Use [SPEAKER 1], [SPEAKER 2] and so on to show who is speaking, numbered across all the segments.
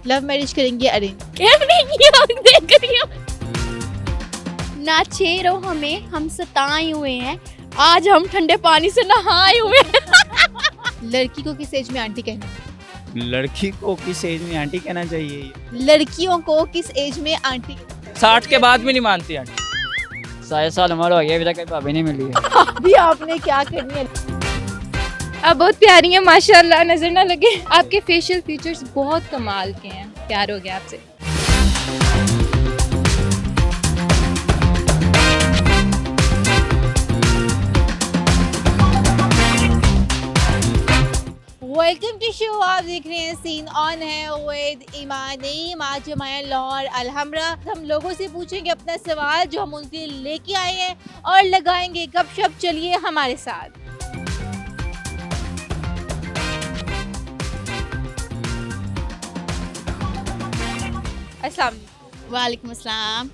[SPEAKER 1] Love marriage करेंगे arrange?
[SPEAKER 2] देख रही हो ना छेड़ो हमें हम सताए हुए हैं, आज हम ठंडे पानी से नहाए हुए हैं।
[SPEAKER 1] लड़की को किस एज में आंटी कहना?
[SPEAKER 3] लड़की को किस एज में आंटी कहना चाहिए?
[SPEAKER 1] लड़कियों को किस एज में आंटी?
[SPEAKER 4] 60 के बाद भी नहीं मानती आंटी। 60 साल उम्र हो गई, अभी तक भाभी नहीं मिली है।
[SPEAKER 1] अभी आपने क्या करनी है?
[SPEAKER 5] आप बहुत प्यारी हैं माशाल्लाह, नजर ना लगे। आपके फेशियल फीचर्स बहुत कमाल के हैं, प्यार हो गया आपसे।
[SPEAKER 1] Welcome to show. आप देख रहे हैं सीन ऑन है विद ईमानी माजमायल और अलहमरा। हम लोगों से पूछेंगे अपना सवाल जो हम उनके लिए लेके आए हैं और लगाएंगे गपशप। चलिए हमारे साथ। अस्सलाम वालेकुम।
[SPEAKER 2] वालेकुम अस्सलाम।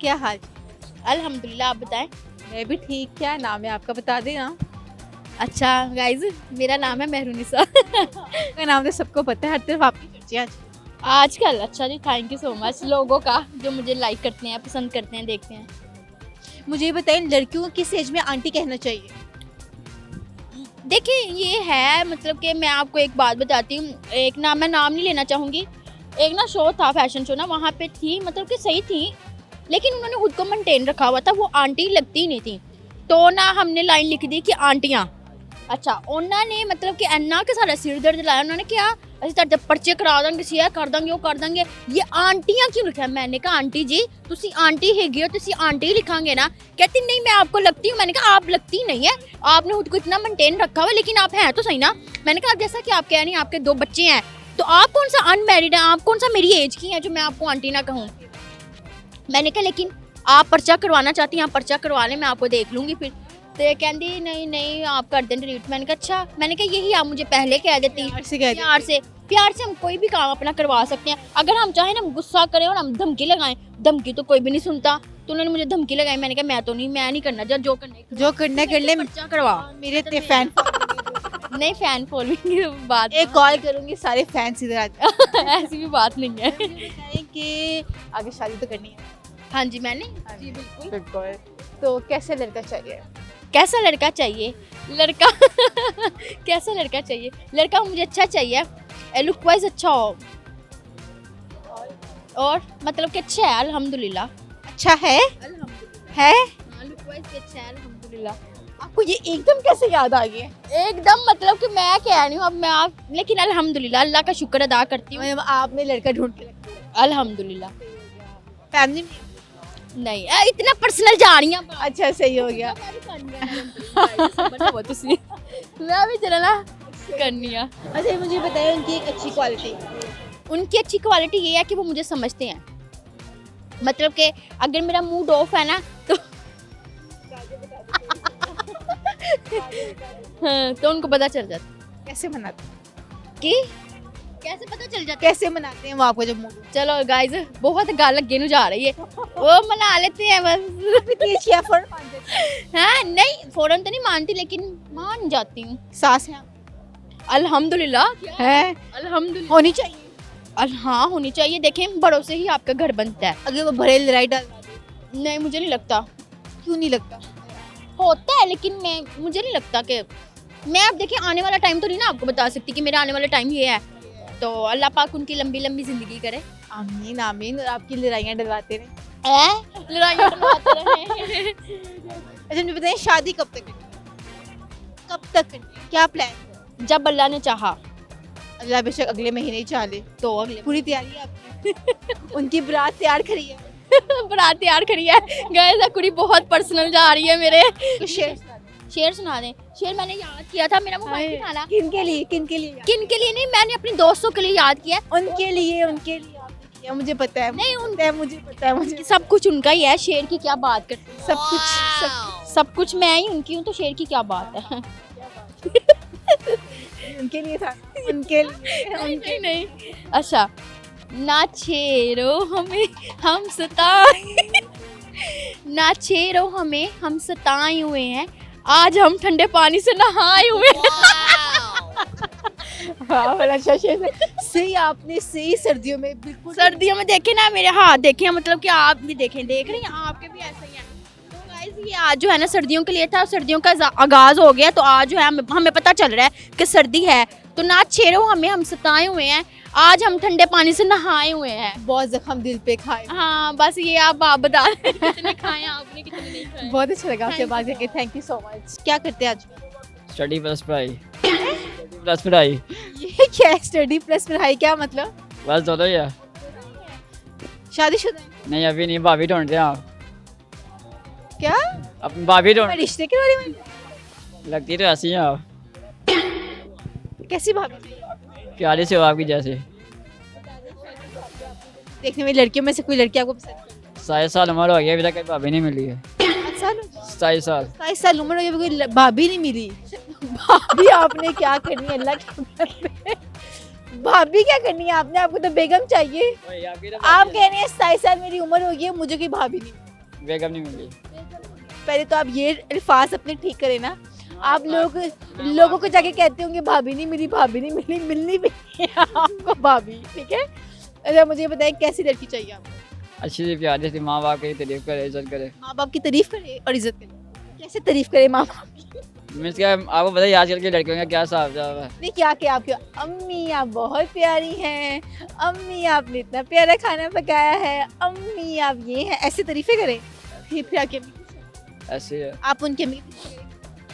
[SPEAKER 1] क्या हाल?
[SPEAKER 2] अल्हम्दुलिल्लाह, आप बताएं।
[SPEAKER 1] मैं भी ठीक। क्या नाम है आपका, बता देना।
[SPEAKER 2] अच्छा गाइज, मेरा नाम है मेहरुनिसा।
[SPEAKER 1] आपका नाम तो सबको पता है, हर तरफ आपकी चर्चा है
[SPEAKER 2] आजकल। अच्छा जी, थैंक यू सो मच लोगों का जो मुझे लाइक करते हैं, पसंद करते हैं, देखते हैं।
[SPEAKER 1] मुझे ये बताएं, लड़कियों को किस एज में आंटी कहना चाहिए?
[SPEAKER 2] देखिए ये है, मतलब कि मैं आपको एक बात बताती हूँ। एक ना, मैं नाम नहीं लेना चाहूँगी, एक ना शो था, फैशन शो ना, वहाँ पे थी, मतलब कि सही थी, लेकिन उन्होंने खुद को मेंटेन रखा हुआ था, वो आंटी लगती ही नहीं थी। तो ना हमने लाइन लिख दी कि आंटियाँ। अच्छा, उन्होंने मतलब कि अन्ना के सारा सिर दर्द लाया। उन्होंने क्या, ਅਸੀਂ ਤੁਹਾਡੇ पर्चे करा देंगे, ये कर देंगे, वो कर देंगे, ये आंटियाँ क्यों लिखा है? मैंने कहा आंटी जी तुसी आंटी हैगी हो, तुसी आंटी लिखांगे ना। कहती नहीं मैं आपको लगती हूँ। मैंने कहा आप लगती नहीं है, आपने खुद को इतना मेंटेन रखा हुआ, लेकिन आप हैं तो सही ना। मैंने कहा जैसा कि आप कह रही हैं आपके 2 बच्चे हैं, तो आप कौन सा अनमैरिड हैं, आप कौन सा मेरी एज की हैं जो मैं आपको आंटी ना कहूँ। मैंने कहा लेकिन आप पर्चा करवाना चाहती हैं, आप पर्चा करवा लें, मैं आपको देख लूँगी फिर। तो कहती नहीं आप कर दें डिलीट। मैंने कहा अच्छा। मैंने कहा यही आप मुझे पहले कह देती। प्यार से हम कोई भी काम अपना करवा सकते हैं। अगर हम चाहें ना गुस्सा करें और हम धमकी लगाएं, धमकी तो कोई भी नहीं सुनता। तो उन्होंने मुझे धमकी लगाई। मैंने कहा मैं नहीं करना, जो करना कर ले, पर्चा करवा।
[SPEAKER 1] मेरे इतने फैन
[SPEAKER 2] नहीं, फैन फॉलोइंग की बात,
[SPEAKER 1] एक कॉल करूंगी सारे फैंस इधर आ जाए।
[SPEAKER 2] ऐसी भी बात नहीं है।
[SPEAKER 1] बताएं कि आगे शादी तो करनी है।
[SPEAKER 2] हाँ जी, मैंने जी बिल्कुल।
[SPEAKER 1] तो कैसे लड़का चाहिए?
[SPEAKER 2] कैसा लड़का चाहिए? लड़का कैसा लड़का चाहिए? लड़का मुझे अच्छा चाहिए, लुक वाइज अच्छा हो, और मतलब कि अच्छा है अल्हम्दुलिल्लाह।
[SPEAKER 1] अच्छा है?
[SPEAKER 2] है, लुक वाइज अच्छा है अल्हम्दुलिल्लाह।
[SPEAKER 1] आपको ये एकदम कैसे याद आ गया?
[SPEAKER 2] एकदम, मतलब कि मैं कह रही हूँ अब मैं आप, लेकिन अल्हम्दुलिल्लाह अल्लाह का शुक्र अदा करती हूँ।
[SPEAKER 1] आपने लड़का ढूंढ के रखा है?
[SPEAKER 2] अल्हम्दुलिल्लाह।
[SPEAKER 1] फैमिली में?
[SPEAKER 2] नहीं, इतना पर्सनल जा रही हैं।
[SPEAKER 1] अच्छा, सही हो गया।
[SPEAKER 2] मैं भी जरा ना करनी है।
[SPEAKER 1] अच्छा, मुझे बताइए उनकी एक अच्छी क्वालिटी।
[SPEAKER 2] उनकी अच्छी क्वालिटी ये है कि वो मुझे समझते हैं। मतलब कि अगर मेरा मूड ऑफ है ना तो हाँ, तो उनको पता चल जाता।
[SPEAKER 1] कैसे मनाते
[SPEAKER 2] कि कैसे पता चल जाता?
[SPEAKER 1] कैसे मनाते हैं वो आपको जब मूड?
[SPEAKER 2] चलो गाइस, बहुत गाल लगे नु जा रही है, वो मना लेते हैं बस। हाँ, नहीं फौरन तो नहीं मानती, लेकिन मान जाती हूँ।
[SPEAKER 1] सास है
[SPEAKER 2] अल्हम्दुलिल्लाह
[SPEAKER 1] है,
[SPEAKER 2] अल्हम्दुलिल्लाह
[SPEAKER 1] होनी चाहिए।
[SPEAKER 2] हाँ होनी चाहिए। देखें, बड़ों से ही आपका घर बनता है।
[SPEAKER 1] अगर वो भरे लड़ाई डाल
[SPEAKER 2] नहीं, मुझे नहीं लगता।
[SPEAKER 1] क्यों नहीं लगता?
[SPEAKER 2] होता है, लेकिन मुझे नहीं लगता कि मैं, अब देखिए आने वाला टाइम तो नहीं ना आपको बता सकती कि मेरा आने वाला टाइम ये है। तो अल्लाह पाक उनकी लंबी लंबी जिंदगी करे।
[SPEAKER 1] आमीन आमीन। और आपकी लड़ाइयाँ डलवाते रहे।
[SPEAKER 2] लड़ाइयाँ डलवाते रहे।
[SPEAKER 1] अच्छा, मुझे बताइए शादी कब तक करनी? कब तक करनी? क्या प्लान?
[SPEAKER 2] जब अल्लाह ने चाहा।
[SPEAKER 1] अल्लाह बेशक अगले महीने ही चाह ले
[SPEAKER 2] तो अगले
[SPEAKER 1] पूरी तैयारी है आपकी? उनकी बारात तैयार खड़ी है?
[SPEAKER 2] बारात तैयार करी है। गाइस, कुड़ी बहुत पर्सनल जा रही है मेरे।
[SPEAKER 1] कुछ
[SPEAKER 2] शेर सुना दें। शेर मैंने याद किया था, मेरा मोबाइल भी खाना।
[SPEAKER 1] किनके लिए? किनके लिए
[SPEAKER 2] नहीं, मैंने अपने दोस्तों के लिए याद किया।
[SPEAKER 1] उनके लिए आपने किया? मुझे पता है।
[SPEAKER 2] नहीं,
[SPEAKER 1] मुझे पता है। मुझे
[SPEAKER 2] सब कुछ उनका ही है। शेर की क्या बात करते हैं?
[SPEAKER 1] सब
[SPEAKER 2] कुछ मैं ही उनकी हूँ, तो शेर की क्या बात है?
[SPEAKER 1] उनके लिए था। उनके लिए
[SPEAKER 2] नहीं। अच्छा, ना छेड़ो हमें हम सताए, ना छेड़ो हमें हम सताए हुए हैं, आज हम ठंडे पानी से नहाए हुए हैं।
[SPEAKER 1] हाँ, बड़ा अच्छा शेर है। सही आपने सही सर्दियों में बिल्कुल
[SPEAKER 2] सर्दियों में देखे ना मेरे हाथ देखे, मतलब कि आप भी देखें, देख रही हैं आपके भी ऐसे ही हैं। तो गाइस ये आज जो है ना सर्दियों के लिए था, सर्दियों का आगाज हो गया, तो आज जो है हमें पता चल रहा है कि सर्दी है, तो ना छेड़ो हमें, हम सताए हुए हैं, आज हम ठंडे पानी से नहाए हुए हैं।
[SPEAKER 1] बहुत जख्म दिल पे खाए।
[SPEAKER 2] हाँ बस ये आप बता दें कितने खाए आपने, कितने नहीं खाए।
[SPEAKER 1] बहुत अच्छा लगा आपसे बात करके, थैंक यू सो मच। क्या करते हैं आज?
[SPEAKER 4] स्टडी प्लस पढ़ाई, स्टडी प्लस पढ़ाई,
[SPEAKER 1] ये क्या है स्टडी प्लस पढ़ाई, क्या मतलब?
[SPEAKER 4] बस दोनों ही है।
[SPEAKER 1] शादीशुदा हैं?
[SPEAKER 4] नहीं अभी नहीं, भाभी ढूंढते हैं आप।
[SPEAKER 1] क्या
[SPEAKER 4] अपनी भाभी ढूंढ,
[SPEAKER 1] रिश्ते के बारे में?
[SPEAKER 4] लगती तो ऐसी हैं आप,
[SPEAKER 1] कैसी भाभी?
[SPEAKER 4] प्यारे से हो आपकी जैसे।
[SPEAKER 1] देखने में लड़कियों में से कोई लड़की आपको पसंद है?
[SPEAKER 4] 27 साल उम्र हो गई, अभी तक कोई भाभी नहीं मिली है।
[SPEAKER 1] 7 साल
[SPEAKER 4] 27 साल।
[SPEAKER 1] 27 साल उम्र हो गई, कोई भाभी नहीं मिली। भाभी आपने क्या करनी है अल्लाह के बंदे? भाभी क्या करनी है आपने? आपको तो बेगम चाहिए। आप कह रहे हैं 27 साल मेरी उम्र हो गई है, मुझे कोई भाभी नहीं मिली।
[SPEAKER 4] बेगम नहीं मिली।
[SPEAKER 1] पहले तो आप ये अल्फाज अपने ठीक करें ना। आप लोगों को जाके कहते होंगे भाभी नहीं मिली, भाभी नहीं मिली, मिलनी भी है आपको भाभी, ठीक है? अच्छा मुझे बताएं कैसी लड़की चाहिए आपको?
[SPEAKER 4] अच्छी सी प्यारी सी, माँ बाप की तारीफ करे, इज्जत करे।
[SPEAKER 1] माँ बाप की तारीफ करे और इज्जत करे। कैसे तारीफ करे माँ बाप की?
[SPEAKER 4] मीन्स क्या आपको पता है आजकल की लड़कियों का क्या हिसाब किताब है?
[SPEAKER 1] नहीं क्या क्या आपके अम्मी आप बहुत प्यारी हैं, अम्मी आपने इतना प्यारा खाना पकाया है, अम्मी आप ये हैं, ऐसे तारीफें करें। फिर आके
[SPEAKER 4] ऐसे है।
[SPEAKER 1] आप उनके अम्मी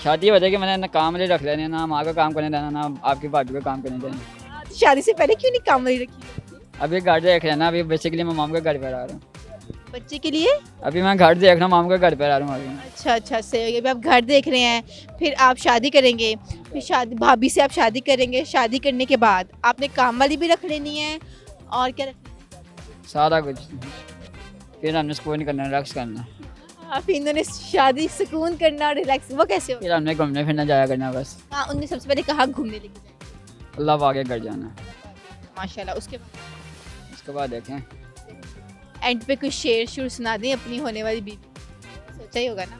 [SPEAKER 4] शादी वजह कि मैंने ना काम ले रख लेने, ना माँ को काम करने देना, ना आपकी भाभी को काम करने देना।
[SPEAKER 1] शादी से पहले क्यों नहीं काम वाली रखी?
[SPEAKER 4] अभी घर देख लेना, अभी बेसिकली मैं मामू के घर पर आ रहा हूँ।
[SPEAKER 1] बच्चे के लिए?
[SPEAKER 4] अभी मैं घर देख रहा हूँ, मामू के घर पर आ रहा हूँ अभी।
[SPEAKER 1] अच्छा अच्छा सही हो गया। अभी आप घर देख रहे हैं, फिर आप शादी करेंगे, फिर शादी भाभी से आप शादी करेंगे, शादी करने के बाद आपने काम वाली भी रख लेनी है और क्या रखना
[SPEAKER 4] सारा कुछ। फिर हमने स्कूल करना, रिलैक्स करना,
[SPEAKER 1] है? फिर इन्होंने शादी सुकून करना और रिलैक्स, वो कैसे हो?
[SPEAKER 4] फिर हमने घूमने फिरने जाया करना बस।
[SPEAKER 1] हाँ उन्होंने सबसे पहले कहा घूमने लेके जाए,
[SPEAKER 4] अल्लाह आगे घर जाना,
[SPEAKER 1] माशाल्लाह। उसके बाद
[SPEAKER 4] उसके बाद देखें।
[SPEAKER 1] एंड पे कुछ शेर शुर सुना दें अपनी होने वाली बीवी, सोचा ही होगा ना?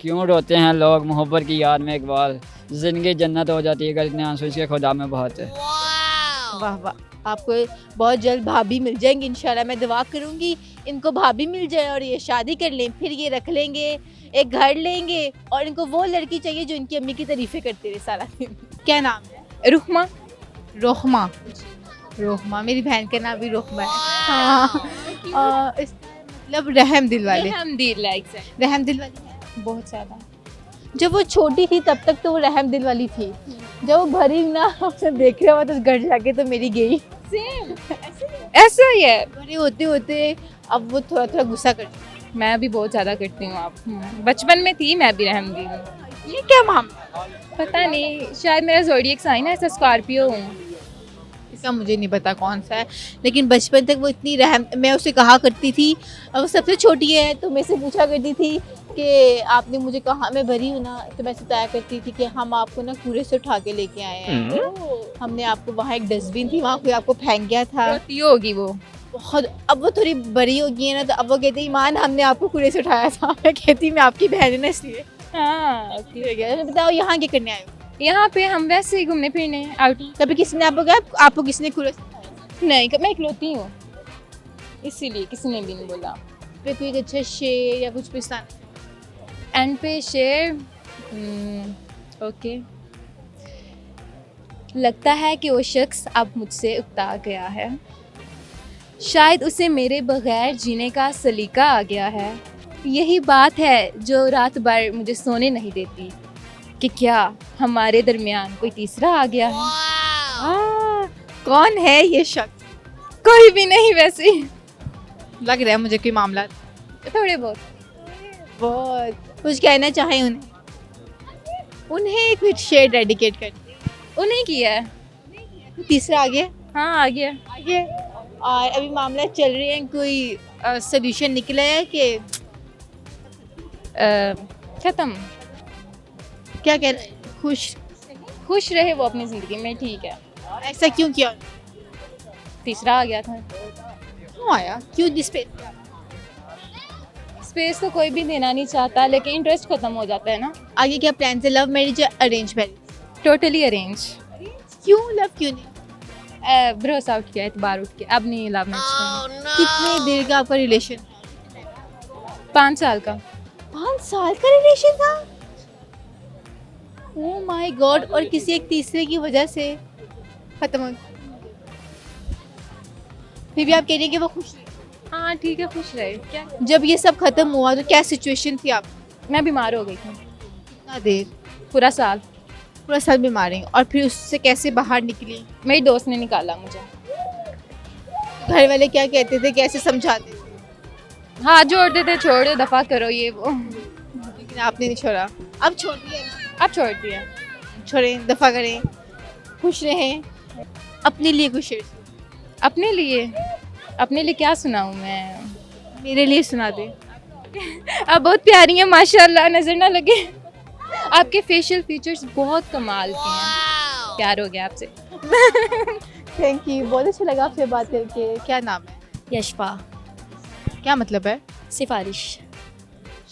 [SPEAKER 4] क्यों रोते हैं लोग मोहब्बत की याद में इकबाल, जिंदगी जन्नत हो जाती है अगर इतने आंसू इसके खुदा में बहुत है।
[SPEAKER 1] वाह वाह, आपको बहुत जल्द भाभी मिल जाएंगी इंशाल्लाह। मैं दुआ करूंगी इनको भाभी मिल जाए और ये शादी कर लें, फिर ये रख लेंगे, एक घर लेंगे और इनको वो लड़की चाहिए जो इनकी अम्मी की तारीफें करती रहे सारा दिन। क्या नाम है?
[SPEAKER 5] रुखमा।
[SPEAKER 1] रोहमा। रोहमा, मेरी बहन का नाम भी रोहमा है। हाँ मतलब रहम दिल वाले।
[SPEAKER 5] हम दिल लाइक से
[SPEAKER 1] रहम दिल वाली है
[SPEAKER 5] बहुत ज़्यादा।
[SPEAKER 1] जब वो छोटी थी तब तक तो वो रहम दिल वाली थी, जब वो भरी ना उसे देख रहा हुआ तो घर जाके तो मेरी गई।
[SPEAKER 5] सेम ऐसा ही है।
[SPEAKER 1] बड़े होते होते अब वो थोड़ा थोड़ा गुस्सा करती है।
[SPEAKER 5] मैं भी बहुत ज़्यादा करती हूँ। आप बचपन में थी, मैं भी रहम दी हूँ।
[SPEAKER 1] ये क्या मामला?
[SPEAKER 5] पता नहीं, शायद मेरा ज़ोडिएक साइन है, ऐसा स्कॉर्पियो हूँ।
[SPEAKER 1] इसका मुझे नहीं पता कौन सा है, लेकिन बचपन तक वो इतनी रहम, मैं उसे कहा करती थी, अब वो सबसे छोटी है तो मेरे से पूछा करती थी कि आपने मुझे कहा, मैं भरी हूँ ना, तो मैं बताया करती थी कि हम आपको ना कूड़े से उठा के लेके आए हैं, हमने आपको, वहाँ एक डस्टबिन थी वहाँ कोई आपको फेंक गया था।
[SPEAKER 5] रोती होगी वो
[SPEAKER 1] बहुत, अब वो थोड़ी बड़ी हो गई है ना, तो अब वो कहती है ईमान हमने आपको कूड़े से उठाया था। मैं कहती मैं आपकी बहन है ना इसलिए।
[SPEAKER 5] हाँ।
[SPEAKER 1] बताओ यहाँ क्या करने आए हो?
[SPEAKER 5] यहाँ पे हम वैसे ही घूमने फिरने आउटिंग।
[SPEAKER 1] कभी किसी ने आपको किसने कूड़े से उठाया?
[SPEAKER 5] नहीं, मैं इकलौती हूँ, इसीलिए किसी ने भी नहीं बोला।
[SPEAKER 1] पे कोई अच्छा शेर या कुछ पिस्तान?
[SPEAKER 5] एंड पे शेर। ओके। लगता है कि वो शख्स अब मुझसे उकता गया है, शायद उसे मेरे बगैर जीने का सलीका आ गया है। यही बात है जो रात भर मुझे सोने नहीं देती कि क्या हमारे दरमियान कोई तीसरा आ गया है।
[SPEAKER 1] कौन है ये शख्स?
[SPEAKER 5] कोई भी नहीं, वैसे ही
[SPEAKER 1] लग रहा है मुझे कोई मामला।
[SPEAKER 5] थोड़े बहुत।
[SPEAKER 1] कुछ कहना चाहें उन्हें कुछ शेर डेडिकेट कर
[SPEAKER 5] उन्हें किया है।
[SPEAKER 1] तीसरा आ गया?
[SPEAKER 5] हाँ, आ गया।
[SPEAKER 1] आगे और अभी मामला चल रहे हैं, कोई सोल्यूशन निकला है कि
[SPEAKER 5] खत्म?
[SPEAKER 1] क्या कह रहे हैं?
[SPEAKER 5] खुश रहे वो अपनी ज़िंदगी में, ठीक है।
[SPEAKER 1] ऐसा क्यों किया?
[SPEAKER 5] तीसरा आ गया था।
[SPEAKER 1] क्यों आया? क्यों डिस्पे?
[SPEAKER 5] स्पेस तो कोई भी देना नहीं चाहता, लेकिन इंटरेस्ट खत्म हो जाता है ना।
[SPEAKER 1] आगे क्या प्लान है? लव मैरिज या अरेंज मैरिज?
[SPEAKER 5] Totally arrange.
[SPEAKER 1] क्यों लव क्यों नहीं?
[SPEAKER 5] भरोसा उठ गया, एतबार उठ गया, अब नहीं लव मैरिज करूँगी।
[SPEAKER 1] कितनी देर का आपका रिलेशन?
[SPEAKER 5] 5 साल का।
[SPEAKER 1] 5 साल का रिलेशन था? Oh my God. और किसी एक तीसरे की वजह से खत्म हो गया। फिर भी आप कह रही हैं कि वो खुश रहे।
[SPEAKER 5] हाँ ठीक है, खुश रहे। क्या,
[SPEAKER 1] जब ये सब खत्म हुआ तो क्या सिचुएशन थी आप?
[SPEAKER 5] मैं बीमार हो गई थी
[SPEAKER 1] कितना देर?
[SPEAKER 5] पूरा साल।
[SPEAKER 1] पूरा साल बीमार रही और फिर उससे कैसे बाहर निकली?
[SPEAKER 5] मेरी दोस्त ने निकाला मुझे।
[SPEAKER 1] घर वाले क्या कहते थे, कैसे समझाते थे?
[SPEAKER 5] हाथ जोड़ते थे, छोड़ दो, दफा करो ये वो।
[SPEAKER 1] लेकिन आपने नहीं छोड़ा। अब छोड़ दिया ना?
[SPEAKER 5] अब छोड़ दिया।
[SPEAKER 1] छोड़ें, दफा करें, खुश रहें, अपने लिए खुश रहें।
[SPEAKER 5] अपने लिए क्या सुनाऊँ मैं?
[SPEAKER 1] मेरे लिए सुना दे।
[SPEAKER 5] आप बहुत प्यारी हैं माशाल्लाह, नजर ना लगे। आपके फेशियल फीचर्स बहुत कमाल के हैं। प्यार हो गया आपसे।
[SPEAKER 1] थैंक यू, बहुत अच्छा लगा आपसे बात करके। क्या नाम है?
[SPEAKER 2] यशपा।
[SPEAKER 1] क्या मतलब है?
[SPEAKER 2] सिफारिश।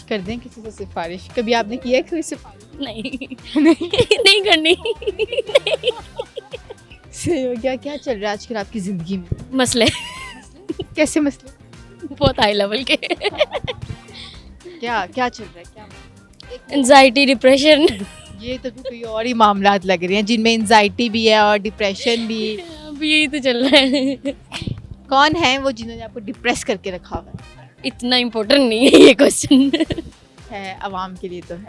[SPEAKER 1] कर दें किसी से सिफारिश? कभी आपने किया है कोई सिफारिश?
[SPEAKER 2] नहीं नहीं करनी।
[SPEAKER 1] सही हो गया। क्या चल रहा है आजकल आपकी जिंदगी में?
[SPEAKER 2] मसले
[SPEAKER 1] कैसे मसले?
[SPEAKER 2] बहुत हाई लेवल के।
[SPEAKER 1] क्या क्या चल रहा है? क्या
[SPEAKER 2] एंजाइटी, डिप्रेशन।
[SPEAKER 1] ये तो फिर कोई और ही मामलात लग रहे हैं जिनमें एंजाइटी भी है और डिप्रेशन भी।
[SPEAKER 2] अब यही तो चल रहा है।
[SPEAKER 1] कौन है वो जिन्होंने आपको डिप्रेस करके रखा हुआ
[SPEAKER 2] इतना इम्पोर्टेंट नहीं है ये क्वेश्चन।
[SPEAKER 1] है? आवाम के लिए तो है।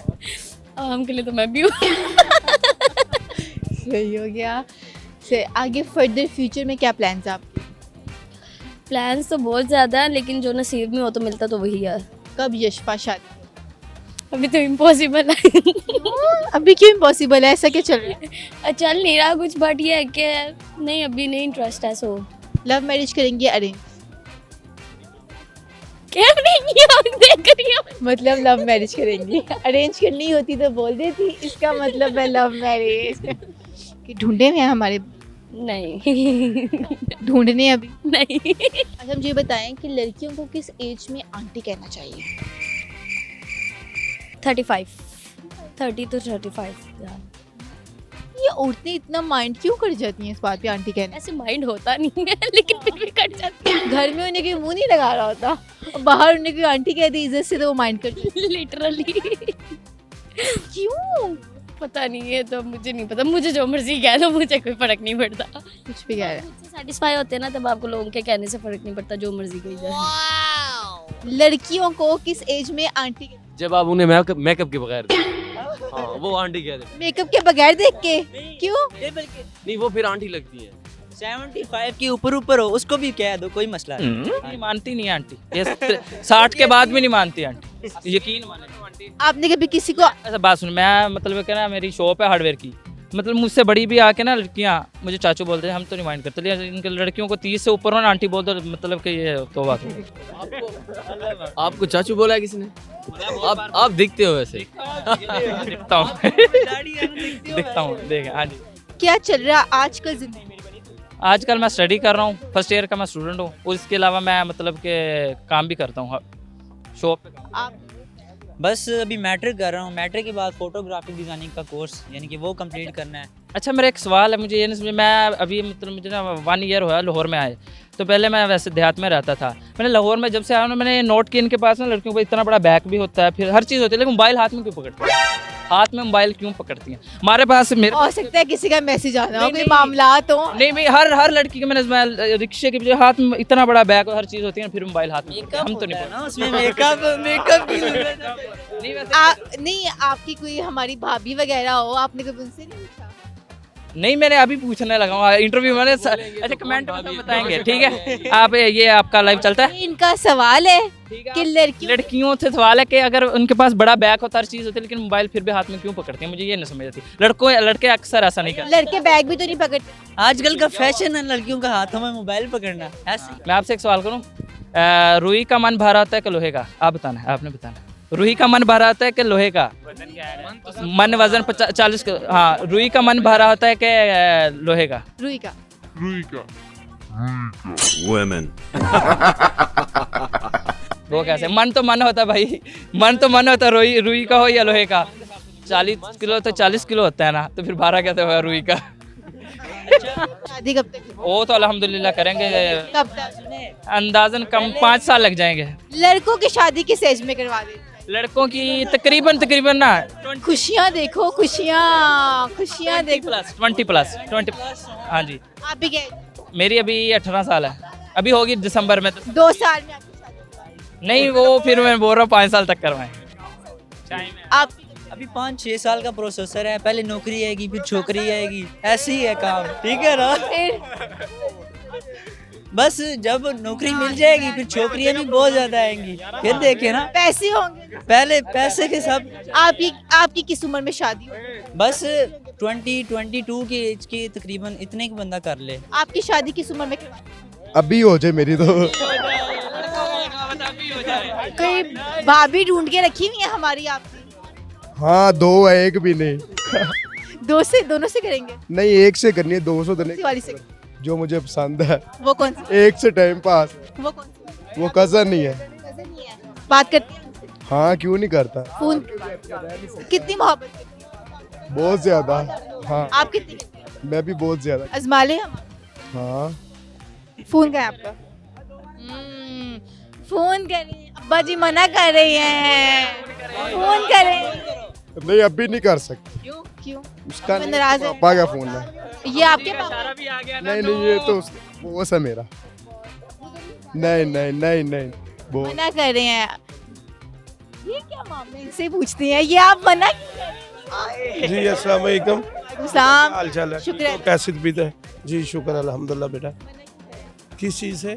[SPEAKER 2] आम के लिए तो मैं भी हूँ।
[SPEAKER 1] सही हो गया। से आगे फर्दर फ्यूचर में क्या प्लान्स हैं आपके?
[SPEAKER 2] प्लान्स तो बहुत ज़्यादा है, लेकिन जो नसीब में हो तो मिलता तो वही है।
[SPEAKER 1] कब यशपा शादी?
[SPEAKER 2] अभी तो इम्पॉसिबल है।
[SPEAKER 1] अभी क्यों इम्पॉसिबल है? ऐसा क्या चल रहा है?
[SPEAKER 2] चल नहीं रहा कुछ, बट ये है कि नहीं, अभी नहीं इंटरेस्ट है। सो
[SPEAKER 1] लव मैरिज करेंगे अरेंज?
[SPEAKER 2] क्या नहीं आप देख रही हो?
[SPEAKER 1] मतलब लव मैरिज करेंगी। अरेंज करनी होती तो बोल देती, इसका मतलब है लव मैरिज। कि ढूंढे में हैं हमारे?
[SPEAKER 2] नहीं
[SPEAKER 1] ढूंढने अभी
[SPEAKER 2] नहीं।
[SPEAKER 1] अच्छा मुझे बताएं कि लड़कियों को किस एज में आंटी कहना चाहिए?
[SPEAKER 2] 35, 30 to 35 यार।
[SPEAKER 1] ये औरतें इतना माइंड क्यों कर जाती हैं इस बात पे आंटी कहने?
[SPEAKER 2] ऐसे माइंड होता नहीं है, लेकिन फिर भी कट जाती है।
[SPEAKER 1] घर में उन्हें कोई मुंह नहीं लगा रहा होता और बाहर उन्हें कोई आंटी कह दी इज्जत से तो वो माइंड कर जाती
[SPEAKER 2] लिटरली।
[SPEAKER 1] है। क्यों?
[SPEAKER 2] पता नहीं है, तो मुझे नहीं पता। मुझे जो मर्जी कह दो, मुझे कोई फर्क नहीं पड़ता।
[SPEAKER 1] कुछ भी कह रहे हैं।
[SPEAKER 2] सेटिस्फाई होते हैं ना, तब आपको लोगों के कहने से फर्क नहीं पड़ता, जो मर्जी कही जाए।
[SPEAKER 1] लड़कियों को किस एज में आंटी कहते?
[SPEAKER 6] जब आप उन्हें मेकअप के बगैर हाँ वो आंटी कहते हैं।
[SPEAKER 1] मेकअप के बगैर देख के? क्यों?
[SPEAKER 6] नहीं वो फिर आंटी लगती है।
[SPEAKER 3] 75 के ऊपर हो उसको भी कह दो, कोई मसला
[SPEAKER 7] नहीं मानती नहीं आंटी, ये 60 के बाद भी नहीं मानती आंटी, यकीन माने आंटी।
[SPEAKER 1] आपने कभी किसी को
[SPEAKER 7] ऐसा बात सुन, मैं मतलब क्या ना, मेरी शॉप है हार्डवेयर की, मतलब मुझसे बड़ी भी आके ना लड़कियां मुझे चाचू बोलते हैं, हम तो नहीं माइंड करते, लेकिन इनके लड़कियों को 30 से ऊपर हो ना आंटी बोल दो, मतलब कि ये तो बात हो।
[SPEAKER 6] आपको चाचू बोला है किसी ने? आप दिखते हो वैसे ही।
[SPEAKER 7] दिखता हूँ दिखता हूँ, देख। हाँ जी।
[SPEAKER 1] क्या चल रहा है आजकल जिंदगी में?
[SPEAKER 7] आजकल मैं स्टडी कर रहा हूँ, फर्स्ट ईयर का मैं स्टूडेंट हूँ, और इसके अलावा मैं मतलब के काम भी करता हूँ शॉप पे।
[SPEAKER 1] आप
[SPEAKER 3] बस अभी मैट्रिक कर रहा हूँ, मैट्रिक के बाद फोटोग्राफिक डिज़ाइनिंग का कोर्स यानी कि वो कंप्लीट करना है।
[SPEAKER 7] अच्छा मेरा एक सवाल है, मुझे ये नहीं समझ, मैं अभी मतलब मुझे ना 1 ईयर हुआ लाहौर में आए, तो पहले मैं वैसे देहात में रहता था, मैंने लाहौर में जब से आया ना मैंने नोट किया इनके पास ना लड़कियों को इतना बड़ा बैग भी होता है, फिर हर चीज़ होती है, लेकिन मोबाइल हाथ में क्यों पकड़ती है? हाथ में मोबाइल क्यों पकड़ती हैं? हमारे पास मेरे
[SPEAKER 1] हो सकता है किसी का मैसेज आना हो,
[SPEAKER 7] नहीं,
[SPEAKER 1] कोई
[SPEAKER 7] नहीं।
[SPEAKER 1] मामलात हो।
[SPEAKER 7] नहीं भाई, हर लड़की के मैंने रिक्शे के पीछे हाथ में इतना बड़ा बैग और हर चीज़ होती है, फिर मोबाइल हाथ में पकड़ते हैं। हम तो नहीं
[SPEAKER 3] ना उसमें मेकअप की
[SPEAKER 7] नहीं वैसे
[SPEAKER 1] नहीं आपकी कोई हमारी भाभी वगैरह हो, आपने कभी उनसे नहीं पूछा?
[SPEAKER 7] नहीं, मैंने अभी पूछने लगा हूँ इंटरव्यू में। अच्छा कमेंट में सब बताएंगे, ठीक है? आप ये आपका लाइव चलता है।
[SPEAKER 1] ये इनका सवाल है कि
[SPEAKER 7] लड़कियों से सवाल है कि अगर उनके पास बड़ा बैग होता, हर चीज़ होती है, लेकिन मोबाइल फिर भी हाथ में क्यों पकड़ती हैं? मुझे ये नहीं समझ आती। लड़के अक्सर ऐसा नहीं करते।
[SPEAKER 1] लड़के बैग भी तो नहीं पकड़ते।
[SPEAKER 3] आजकल का फैशन है लड़कियों का हाथों में मोबाइल पकड़ना ऐसे।
[SPEAKER 7] मैं आपसे एक सवाल करूँ, रुई का मन भरा होता है कि लोहे का? आप बताना है, आपने बताना। रुई का मन भरा होता है कि लोहे का? मन वजन 40। हाँ, रुई का मन भरा होता है कि लोहे का?
[SPEAKER 1] रुई का।
[SPEAKER 8] Women.
[SPEAKER 7] वो कैसे? मन तो मन होता है भाई, मन तो मन होता है, रुई का हो या लोहे का। 40 किलो तो 40 किलो होता है ना, तो फिर 12 कैसे होगा रुई का?
[SPEAKER 1] शादी कब तक?
[SPEAKER 7] वो तो अल्हम्दुलिल्लाह करेंगे,
[SPEAKER 1] कब तक?
[SPEAKER 7] अंदाजन कम 5 साल लग जाएंगे।
[SPEAKER 1] लड़कों की शादी किस एज में करवा देते हैं?
[SPEAKER 7] लड़कों की तकरीबन ना
[SPEAKER 1] खुशियाँ देखो, खुशियाँ देखो।
[SPEAKER 7] 20 प्लस। हाँ जी,
[SPEAKER 1] आप भी गए?
[SPEAKER 7] मेरी अभी 18 साल है, अभी होगी दिसंबर में।
[SPEAKER 1] 2 साल में आपकी शादी?
[SPEAKER 7] नहीं, वो फिर मैं बोल रहा हूँ 5 साल तक करवाएं।
[SPEAKER 1] आप
[SPEAKER 3] अभी 5-6 साल का प्रोसेसर है, पहले नौकरी आएगी फिर छोकरी आएगी, ऐसे ही है काम, ठीक है ना? बस जब नौकरी मिल जाएगी फिर छोकरियां भी बहुत ज्यादा आएंगी, फिर देखिए ना।
[SPEAKER 1] पैसे होंगे?
[SPEAKER 3] पहले पैसे के सब।
[SPEAKER 1] आपकी किस उम्र में शादी हुई?
[SPEAKER 3] बस 20-22 की एज के तकरीबन इतने की बंदा कर ले।
[SPEAKER 1] आपकी शादी किस उम्र में करवाई?
[SPEAKER 8] अभी हो जाए मेरी तो।
[SPEAKER 1] कोई भाभी ढूंढ के रखी हुई है हमारी आपकी?
[SPEAKER 8] हाँ, 2 है, एक भी नहीं।
[SPEAKER 1] दोनों से करेंगे?
[SPEAKER 8] नहीं, एक से करनी है, 200 देने
[SPEAKER 1] इसी वाली से?
[SPEAKER 8] जो मुझे पसंद है।
[SPEAKER 1] वो कौन सी?
[SPEAKER 8] एक से टाइम पास।
[SPEAKER 1] वो कौन सी?
[SPEAKER 8] वो कजन नहीं है।
[SPEAKER 1] कज़न नहीं है। बात करती हैं?
[SPEAKER 8] हाँ, क्यों नहीं करता,
[SPEAKER 1] फोन कितनी मोहब्बत करती हैं?
[SPEAKER 8] बहुत ज्यादा। हाँ,
[SPEAKER 1] आप कितनी करती हैं?
[SPEAKER 8] मैं भी बहुत ज्यादा।
[SPEAKER 1] अजमा ले हम।
[SPEAKER 8] हाँ,
[SPEAKER 1] फोन का है आपका? फोन करें, अब्बा जी मना कर रही हैं, फोन करें।
[SPEAKER 8] नहीं अभी नहीं कर सकते।
[SPEAKER 1] क्यों?
[SPEAKER 8] उसका
[SPEAKER 1] मैं नाराज है।
[SPEAKER 8] पापा का फोन है।
[SPEAKER 1] ये आपके पापा?
[SPEAKER 8] नहीं, ये तो वो है मेरा। नहीं, वो
[SPEAKER 1] मना कर रहे हैं। ये क्या मामला, इनसे पूछती हैं, ये आप मना क्यों?
[SPEAKER 9] जी अस्सलाम वालेकुम।
[SPEAKER 1] सलाम।
[SPEAKER 9] हाल चाल है?
[SPEAKER 1] शुक्र है।
[SPEAKER 9] तो कैसे तबीयत है? जी शुक्र अल्हम्दुलिल्लाह। बेटा किस चीज़ से?